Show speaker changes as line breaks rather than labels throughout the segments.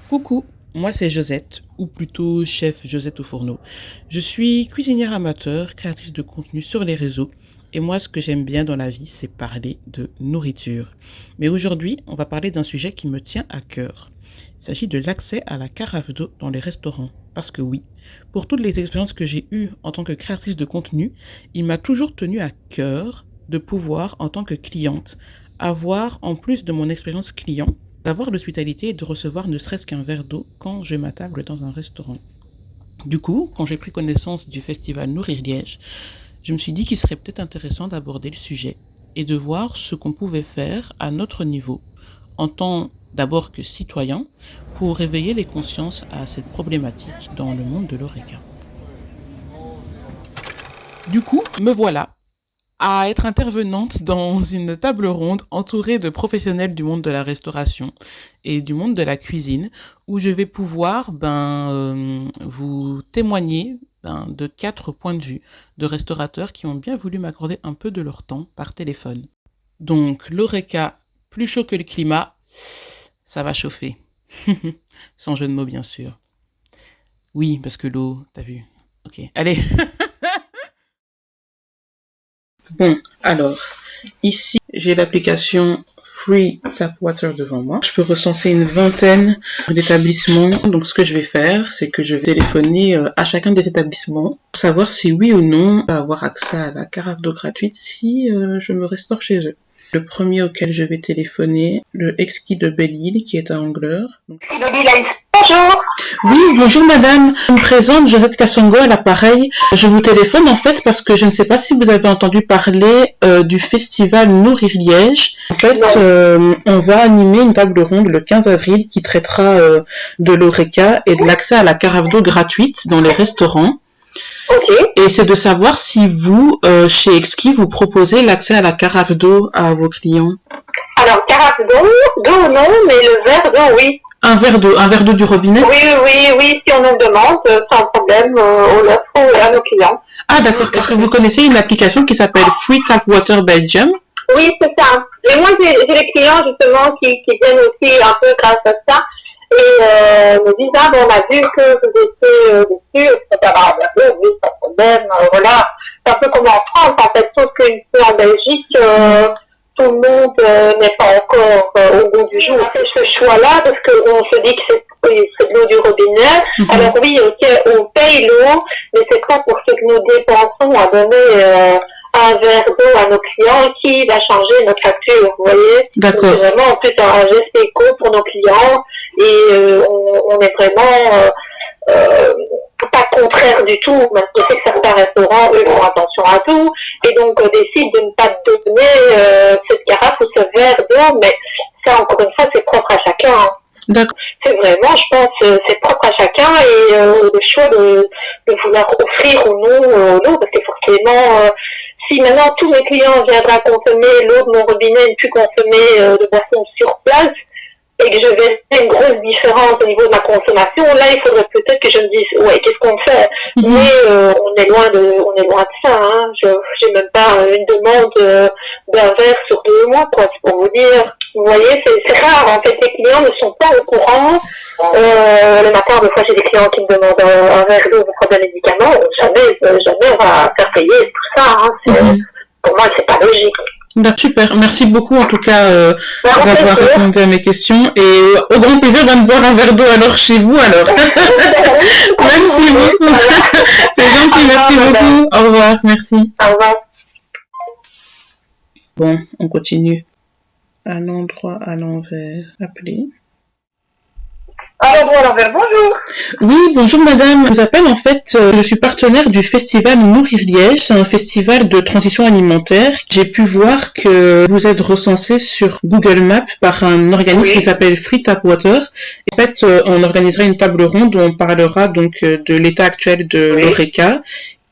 Coucou, moi c'est Josette, ou plutôt chef Josette au fourneau. Je suis cuisinière amateur, créatrice de contenu sur les réseaux, et moi ce que j'aime bien dans la vie, c'est parler de nourriture. Mais aujourd'hui, on va parler d'un sujet qui me tient à cœur. Il s'agit de l'accès à la carafe d'eau dans les restaurants. Parce que oui, pour toutes les expériences que j'ai eues en tant que créatrice de contenu, il m'a toujours tenu à cœur de pouvoir, en tant que cliente, avoir, en plus de mon expérience client, d'avoir l'hospitalité et de recevoir ne serait-ce qu'un verre d'eau quand je m'attable dans un restaurant. Du coup, quand j'ai pris connaissance du festival Nourrir Liège, je me suis dit qu'il serait peut-être intéressant d'aborder le sujet et de voir ce qu'on pouvait faire à notre niveau, en tant d'abord que citoyen, pour réveiller les consciences à cette problématique dans le monde de l'ORECA. Du coup, me voilà à être intervenante dans une table ronde entourée de professionnels du monde de la restauration et du monde de la cuisine, où je vais pouvoir vous témoigner de 4 points de vue de restaurateurs qui ont bien voulu m'accorder un peu de leur temps par téléphone. Donc, l'ORECA, plus chaud que le climat, ça va chauffer. Sans jeu de mots, bien sûr. Oui, parce que l'eau, t'as vu. Ok, allez. Bon, alors, ici, j'ai l'application Free Tap Water devant moi. Je peux recenser une vingtaine d'établissements. Donc, ce que je vais faire, c'est que je vais téléphoner à chacun des établissements pour savoir si oui ou non je vais avoir accès à la carafe d'eau gratuite si je me restaure chez eux. Le premier auquel je vais téléphoner, le Exquis de Belle-Île, qui est à Angleur.
Bonjour.
Oui, bonjour madame. Je me présente Josette Kassongo à l'appareil. Je vous téléphone en fait parce que je ne sais pas si vous avez entendu parler du festival Nourrir Liège. En fait, on va animer une table ronde le 15 avril qui traitera de l'ORECA et de l'accès à la carafe d'eau gratuite dans les restaurants.
Ok.
Et c'est de savoir si vous, chez Exquis, vous proposez l'accès à la carafe d'eau à vos clients.
Alors, carafe d'eau non, mais le verre d'eau, oui.
Un verre d'eau du robinet?
Oui, si on en demande, sans problème, on l'offre à nos clients.
Ah d'accord, est-ce que vous connaissez une application qui s'appelle Free Tap Water Belgium?
Oui, c'est ça. Et moi, j'ai des clients, justement, qui viennent aussi un peu grâce à ça. Et me disent, ah, bon, on a vu que vous étiez dessus, etc. Oui, pas de problème, voilà. C'est un peu comme en France, en fait, sauf qu'ici en Belgique, tout le monde n'est pas encore au goût du jour. On fait ce choix-là parce qu'on se dit que c'est de l'eau du robinet. Alors oui, ok, on paye l'eau, mais c'est pas pour ce que nous dépensons à donner un verre d'eau à nos clients qui va changer notre facture, vous voyez.
D'accord.
C'est vraiment en plus un geste éco pour nos clients et on est vraiment pas contraire du tout, mais je sais que certains restaurants, eux, font attention à tout, et donc décident de ne pas donner cette carafe ou ce verre d'eau, mais ça, encore une fois, c'est propre à chacun. Hein.
D'accord.
C'est vraiment, je pense, c'est propre à chacun, et le choix de vouloir offrir ou non l'eau, parce que forcément, si maintenant tous mes clients viendraient consommer l'eau de mon robinet et ne plus consommer de boissons sur place, et que je verrais une grosse différence au niveau de ma consommation, là, il faudrait peut-être que je me dise, ouais, qu'est-ce qu'on fait? Mais on est loin de ça, hein. J'ai même pas une demande d'un verre sur 2 mois, quoi, c'est pour vous dire. Vous voyez, c'est rare, en fait, les clients ne sont pas au courant. Le matin, des fois, j'ai des clients qui me demandent un verre d'eau pour prendre des médicaments. Jamais on va faire payer tout ça, hein. Pour moi, c'est pas logique.
Super, merci beaucoup en tout cas d'avoir répondu à mes questions et au grand plaisir de boire un verre d'eau alors chez vous alors. Merci beaucoup. C'est gentil, merci beaucoup. Au revoir, merci.
Au revoir.
Bon, on continue. À l'endroit, à l'envers, appeler.
Alors, bon, à l'envers, bonjour.
Oui, bonjour madame. Je vous appelle en fait, je suis partenaire du festival Nourrir Liège. C'est un festival de transition alimentaire. J'ai pu voir que vous êtes recensé sur Google Maps par un organisme qui s'appelle Free Tap Water. En fait, on organisera une table ronde où on parlera donc de l'état actuel de l'ORECA.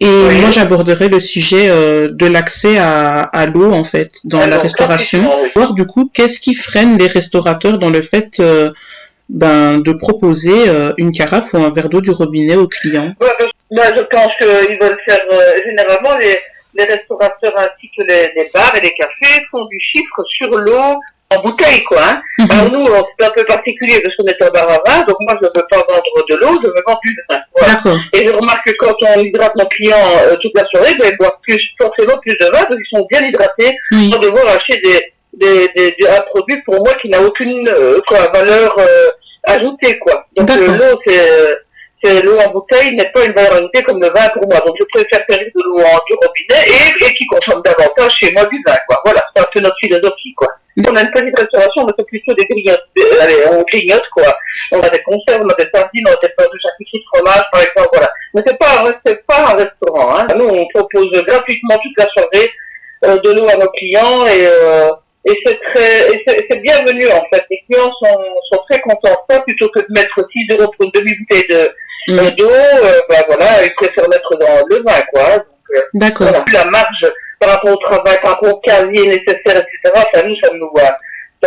Et moi, j'aborderai le sujet de l'accès à l'eau, en fait, dans la restauration. Voir du coup, qu'est-ce qui freine les restaurateurs dans le fait de proposer une carafe ou un verre d'eau du robinet aux clients.
Moi, je pense qu'ils veulent faire, généralement, les restaurateurs ainsi que les bars et les cafés font du chiffre sur l'eau en bouteille, quoi. Hein. Alors nous, c'est un peu particulier parce qu'on est un bar à vin, donc moi je ne veux pas vendre de l'eau, je veux vendre du vin. Voilà.
D'accord.
Et je remarque que quand on hydrate nos clients toute la soirée, ben, ils boivent forcément plus de vin parce qu'ils sont bien hydratés sans devoir acheter un produit pour moi qui n'a aucune valeur ajoutée, quoi. Donc l'eau, c'est l'eau en bouteille n'est pas une valeur ajoutée comme le vin pour moi. Donc je préfère faire de l'eau du robinet et qui consomme davantage chez moi du vin, quoi. Voilà, c'est un peu notre philosophie, quoi. On a une petite restauration, on fait plutôt des grignotes. Allez, on grignote, quoi. On a des conserves, on a des sardines, on a des pains de charcuterie de fromage, par exemple, voilà. Mais c'est pas un restaurant, hein. Nous, on propose gratuitement toute la soirée de l'eau à nos clients et c'est bienvenu, en fait. Les clients sont très contents de ça, plutôt que de mettre 6 euros pour une demi-bouteille d'eau, voilà, ils préfèrent mettre dans le vin, quoi. Donc,
d'accord.
Voilà, la marge par rapport au travail, par rapport au casier nécessaire, etc. Ça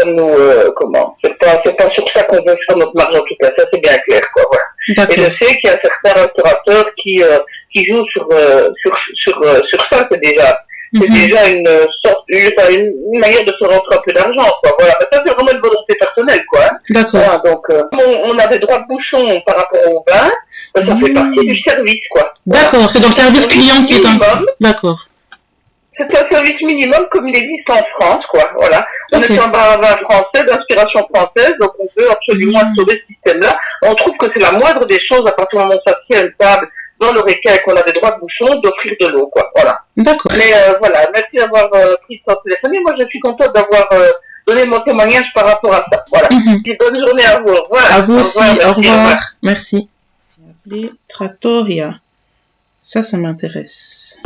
nous, comment, c'est pas sur ça qu'on veut faire notre marge, en tout cas, ça c'est bien clair, quoi, voilà. D'accord. Et je sais qu'il y a certains restaurateurs qui jouent sur ça, c'est déjà une sorte, une manière de se rentrer un peu d'argent, quoi, voilà. Mais ça c'est vraiment une volonté personnelle, quoi. Hein.
D'accord.
Voilà, donc, on a des droits de bouchon par rapport au vin, ça fait partie du service, quoi.
D'accord, voilà. C'est donc le service client qui est un... D'accord.
C'est un service minimum comme il existe en France, quoi, voilà. On est un bar à vin français, d'inspiration française, donc on veut absolument sauver ce système-là. On trouve que c'est la moindre des choses, à partir du moment où on s'assied à une table dans l'Oreca et qu'on a des droits de bouchon, d'offrir de l'eau, quoi, voilà.
D'accord.
Mais voilà, merci d'avoir pris ce téléphone. Et moi, je suis contente d'avoir donné mon témoignage par rapport à ça, voilà. Bonne journée à vous, au revoir.
À vous aussi, au revoir. Merci. Trattoria. Ça m'intéresse.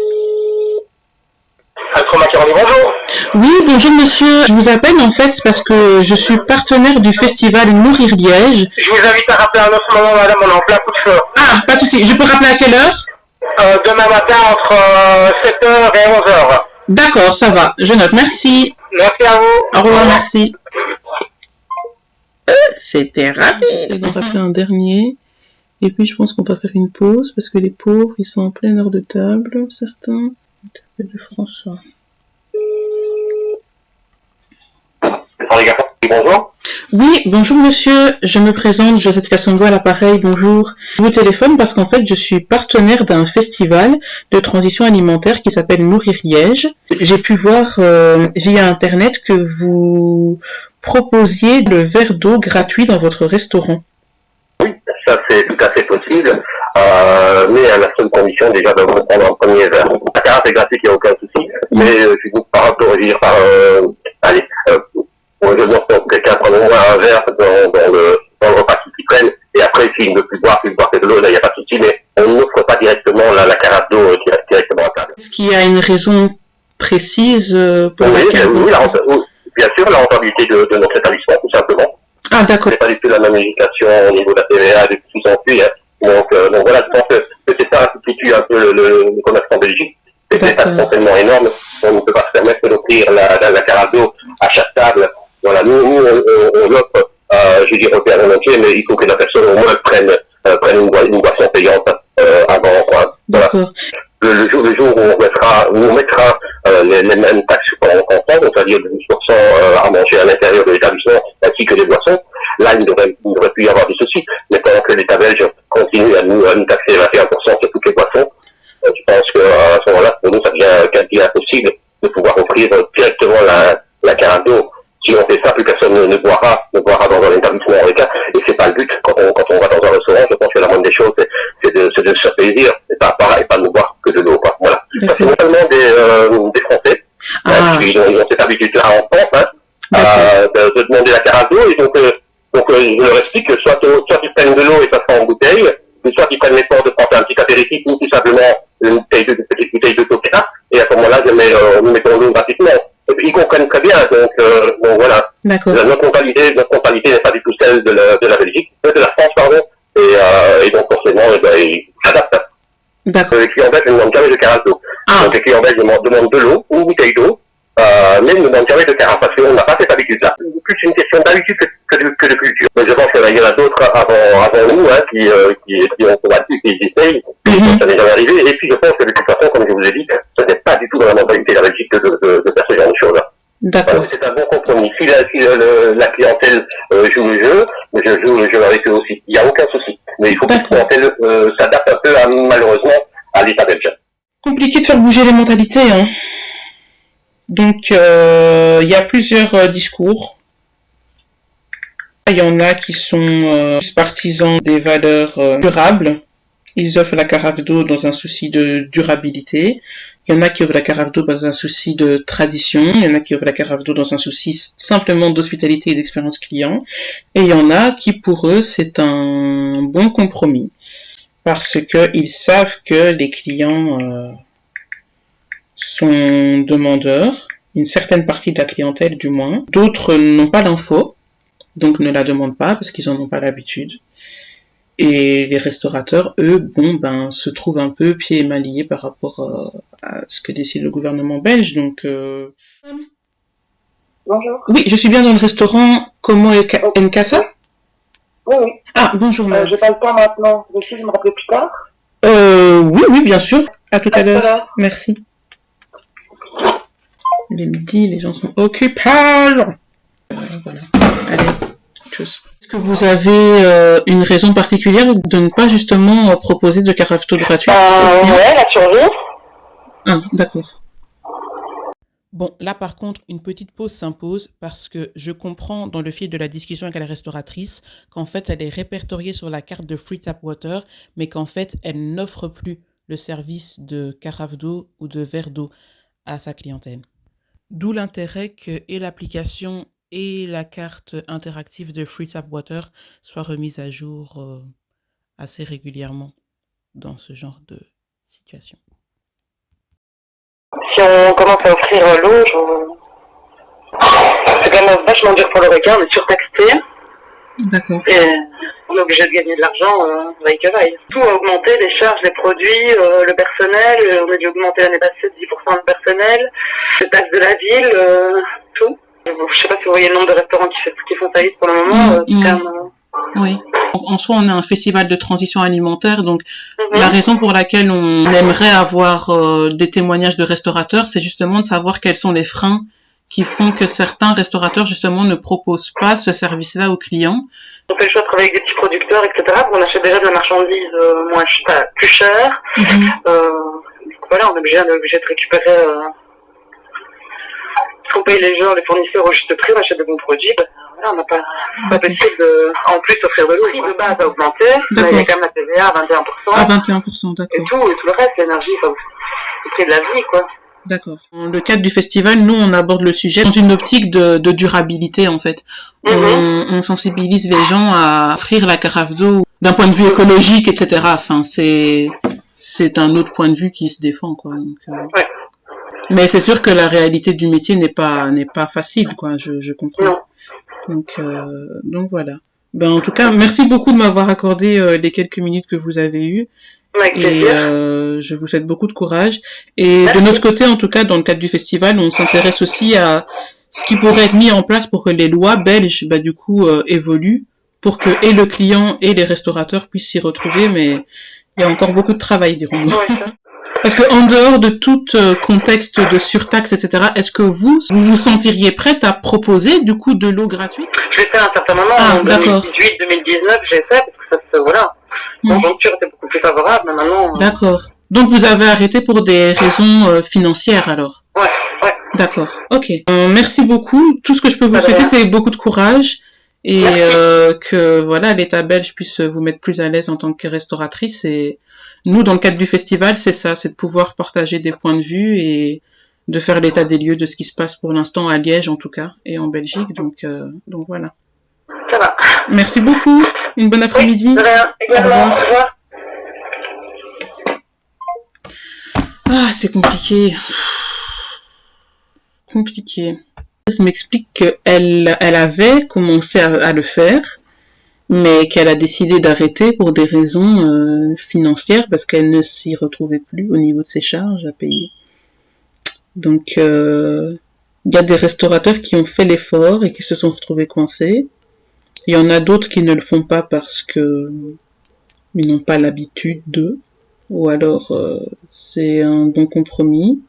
Bonjour.
Oui, bonjour monsieur. Je vous appelle en fait parce que je suis partenaire du festival Nourrir Liège.
Je vous invite à rappeler à un autre moment, madame, on est en plein coup de feu.
Ah, pas de souci. Je peux rappeler à quelle heure?
Demain matin entre 7h et 11h.
D'accord, ça va. Je note. Merci.
Merci à vous.
Au revoir, merci. C'était rapide. Je vais en rappeler un dernier. Et puis je pense qu'on va faire une pause parce que les pauvres, ils sont en pleine heure de table, certains. De François.
Bonjour.
Oui, bonjour monsieur, je me présente, Josette Kassongo à l'appareil, bonjour. Je vous téléphone parce qu'en fait je suis partenaire d'un festival de transition alimentaire qui s'appelle Nourrir Liège. J'ai pu voir via internet que vous proposiez le verre d'eau gratuit dans votre restaurant.
Oui, ça c'est tout à fait possible. Mais à la seule condition déjà de prendre un premier verre. La carte est gratuite, il n'y a aucun souci, mais je vous par rapport, je veux dire, je demande pour quelqu'un prendre au moins un verre dans le repas qu'ils prennent, et après s'il ne veut plus boire que de l'eau, là il n'y a pas de souci, mais on n'offre pas directement la carafe d'eau directement à table.
Est-ce qu'il y a une raison précise pour laquelle...
Oui, bien sûr, la rentabilité de notre établissement, tout simplement.
Ah d'accord.
C'est pas du tout la même législation au niveau de la TVA et de tout ça en plus, hein. Donc voilà, je pense que c'est ça qui constitue un peu le commerce en Belgique. C'est des taxes tellement énormes, on ne peut pas se permettre d'offrir la carafe d'eau à chaque table. Voilà, nous on l'offre, je dirais au Père entier, mais il faut que la personne au moins prenne une boisson payante avant, quoi. Voilà. Le jour où on mettra les mêmes taxes qu'en France, c'est-à-dire de 12% à manger à l'intérieur de l'établissement, ainsi que des boissons, là, il ne devrait plus y avoir de soucis. Mais pendant que l'État belge continue à nous taxer 21% sur toutes les boissons, je pense qu'à ce moment-là, pour nous, ça devient quasi impossible de pouvoir offrir directement la carafe d'eau. Si on fait ça, plus personne ne boira dans un établissement en état, et c'est pas le but. Quand on va dans un restaurant, je pense que la moindre des choses, c'est de se faire plaisir, et pas ne boire que de l'eau, quoi. Voilà. Ça, c'est non seulement des Français, ils ont cette habitude-là en France, de demander la carafe d'eau, et donc je leur explique que soit ils prennent de l'eau et ça sera en bouteille, ou soit ils prennent l'effort de prendre un petit apéritif, ou tout simplement une petite bouteille de coca, et à ce moment-là, nous mettons l'eau gratuitement. Ils comprennent très bien, donc voilà.
D'accord.
Notre comptabilité n'est pas du tout celle de la Belgique, de la France, pardon, et donc forcément, ils s'adaptent.
D'accord.
Les clients belges ne demandent jamais de carafe d'eau. Donc les clients belges demandent de l'eau, ou une bouteille d'eau, mais ils ne demandent jamais de carafe, parce qu'on n'a pas cette habitude-là. C'est plus une question d'habitude que de culture. Mais je pense qu'il y en a d'autres avant nous, qui ont combattu, qui essayent, ça n'est jamais arrivé, et puis je pense que de toute façon, comme je vous ai dit, ce n'est pas du tout dans la mentalité de la Belgique de faire ce genre de choses-là.
D'accord.
C'est un bon compromis. Si la clientèle joue le jeu, mais je joue le jeu avec eux aussi. Il n'y a aucun souci. Mais il faut que la clientèle s'adapte un peu, malheureusement, à l'État belge.
Compliqué de faire bouger les mentalités, hein. Donc, il y a plusieurs discours. Il y en a qui sont partisans des valeurs durables. Ils offrent la carafe d'eau dans un souci de durabilité. Il y en a qui offrent la carafe d'eau dans un souci de tradition. Il y en a qui offrent la carafe d'eau dans un souci simplement d'hospitalité et d'expérience client. Et il y en a qui, pour eux, c'est un bon compromis. Parce qu'ils savent que les clients sont demandeurs. Une certaine partie de la clientèle, du moins. D'autres n'ont pas l'info, donc ne la demandent pas parce qu'ils en ont pas l'habitude. Et les restaurateurs, eux, se trouvent un peu pieds et mains liés par rapport à ce que décide le gouvernement belge. Donc,
Bonjour.
Oui, je suis bien dans le restaurant Como Nkasa.
Oui, oui.
Ah, bonjour.
J'ai pas le temps maintenant. Je vais me rappeler plus tard.
Oui, bien sûr. À tout à l'heure. Merci. Il est midi, les gens sont occupés. Voilà. Allez, tchuss. Est-ce que vous avez une raison particulière de ne pas justement proposer de carafe d'eau gratuite?
Ouais, la survie.
Ah, d'accord.
Bon, là par contre, une petite pause s'impose parce que je comprends dans le fil de la discussion avec la restauratrice qu'en fait elle est répertoriée sur la carte de Free Tap Water, mais qu'en fait elle n'offre plus le service de carafe d'eau ou de verre d'eau à sa clientèle. D'où l'intérêt que et l'application et la carte interactive de Free Tap Water soient remises à jour assez régulièrement dans ce genre de situation.
Si on commence à offrir l'eau, c'est quand même vachement dur pour le requin, on est surtaxé.
D'accord.
Et on est obligé de gagner de l'argent, vaille que vaille. Tout a augmenté, les charges, les produits, le personnel, on a dû augmenter l'année passée de 10% le personnel, les taxes de la ville, tout. Je sais pas si vous voyez le nombre de restaurants qui font faillite pour le moment.
Oui. En soi, on est un festival de transition alimentaire, donc la raison pour laquelle on aimerait avoir des témoignages de restaurateurs, c'est justement de savoir quels sont les freins qui font que certains restaurateurs, justement, ne proposent pas ce service-là aux clients.
On fait le choix de travailler avec des petits producteurs, etc. On achète déjà de la marchandise plus chère. Voilà, on est obligé de récupérer... on paye les gens, les fournisseurs au juste prix, on achète de bons produits. Voilà, on n'a pas possible de, en plus, offrir de l'eau. Le prix de base a augmenté, mais il y a quand même la TVA à 21%.
À 21%, d'accord.
Et tout le reste, l'énergie, le prix de la vie, quoi.
D'accord. Dans le cadre du festival, nous, on aborde le sujet dans une optique de durabilité, en fait. On sensibilise les gens à offrir la carafe d'eau d'un point de vue écologique, etc. Enfin, c'est un autre point de vue qui se défend, quoi. Donc,
ouais.
Mais c'est sûr que la réalité du métier n'est pas facile, quoi. Je comprends.
Non.
Donc voilà. En tout cas, merci beaucoup de m'avoir accordé les quelques minutes que vous avez eues. Et je vous souhaite beaucoup de courage. Et de notre côté, en tout cas, dans le cadre du festival, on s'intéresse aussi à ce qui pourrait être mis en place pour que les lois belges, évoluent, pour que et le client et les restaurateurs puissent s'y retrouver. Mais il y a encore beaucoup de travail, dirons-nous. Parce que en dehors de tout contexte de surtaxe, etc., est-ce que vous vous sentiriez prête à proposer du coup de l'eau gratuite?
Je l'ai fait à un certain moment, en 2018-2019, j'ai fait, parce que ça se, voilà, la conjoncture était beaucoup plus favorable, mais maintenant...
D'accord. Donc vous avez arrêté pour des raisons financières alors?
Ouais.
D'accord, ok. Merci beaucoup. Tout ce que je peux vous souhaiter, c'est beaucoup de courage et que voilà, l'État belge puisse vous mettre plus à l'aise en tant que restauratrice. Et nous, dans le cadre du festival, c'est ça, c'est de pouvoir partager des points de vue et de faire l'état des lieux de ce qui se passe pour l'instant à Liège en tout cas et en Belgique. Donc voilà.
Ça va.
Merci beaucoup. Une bonne après-midi.
Oui, de rien. Également. Au revoir.
Ah, c'est compliqué. Ça m'explique qu'elle avait commencé à le faire, mais qu'elle a décidé d'arrêter pour des raisons financières parce qu'elle ne s'y retrouvait plus au niveau de ses charges à payer. Donc, il y a des restaurateurs qui ont fait l'effort et qui se sont retrouvés coincés. Il y en a d'autres qui ne le font pas parce que ils n'ont pas l'habitude d'eux, ou alors c'est un bon compromis.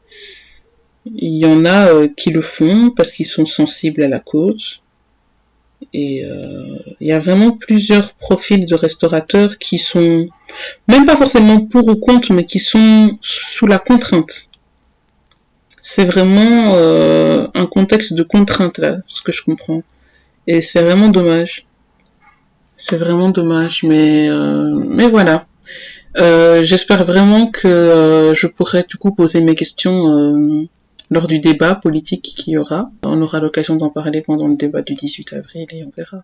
Il y en a qui le font parce qu'ils sont sensibles à la cause. Et il y a vraiment plusieurs profils de restaurateurs qui sont même pas forcément pour ou contre, mais qui sont sous la contrainte. C'est vraiment un contexte de contrainte là, ce que je comprends. Et c'est vraiment dommage. C'est vraiment dommage, mais voilà. J'espère vraiment que je pourrai du coup poser mes questions lors du débat politique qu'il y aura. On aura l'occasion d'en parler pendant le débat du 18 avril et on verra.